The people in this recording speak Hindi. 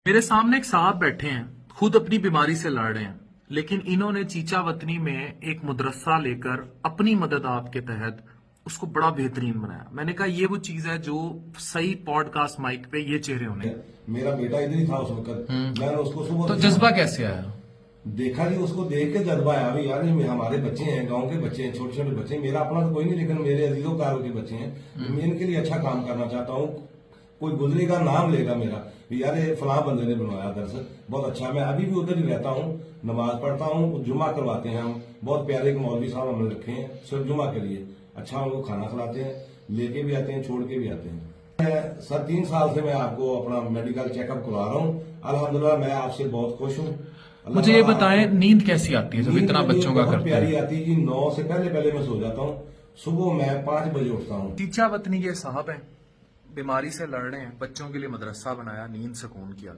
मेरे सामने एक साहब बैठे हैं, खुद अपनी बीमारी से लड़ रहे हैं, लेकिन इन्होंने चीचा वतनी में एक मदरसा लेकर अपनी मदद आपके तहत उसको बड़ा बेहतरीन बनाया। मैंने कहा ये वो चीज है जो सही पॉडकास्ट माइक पे ये चेहरे होने। मेरा बेटा इधर ही था उस वक्त। मैंने उसको सुबह तो जज्बा कैसे आया? देखा जी, उसको देख के जज्बा आया भी यार ये हमारे बच्चे हैं, गांव के बच्चे हैं, छोटे छोटे बच्चे हैं। मेरा अपना तो कोई नहीं, लेकिन मेरे अजीजों कारों के बच्चे हैं। मैं इनके लिए अच्छा काम करना चाहता हूँ। कोई गुजरेगा, नाम लेगा मेरा भी यार ये फलां बंदे ने बनवाया। दरअसल बहुत अच्छा, मैं अभी भी उधर ही रहता हूँ, नमाज पढ़ता हूँ, जुमा करवाते हैं हम। बहुत प्यारे एक मौलवी साहब हमने रखे हैं सिर्फ जुमा के लिए। अच्छा उनको खाना खिलाते हैं, लेके भी आते हैं, छोड़ के भी आते हैं। सर 3 साल से मैं आपको अपना मेडिकल चेकअप करवा रहा हूँ। अल्हम्दुलिल्लाह मैं आपसे बहुत खुश हूँ। मुझे ये बताएं, नींद कैसी आती है जब इतना बच्चों का करते प्यारी हैं? आती है जी। 9 से पहले मैं सो जाता हूँ। सुबह मैं 5 बजे उठता हूँ। चीचा वतनी ये साहब हैं, बीमारी से लड़ रहे हैं, बच्चों के लिए मदरसा बनाया, नींद सुकून की आती है।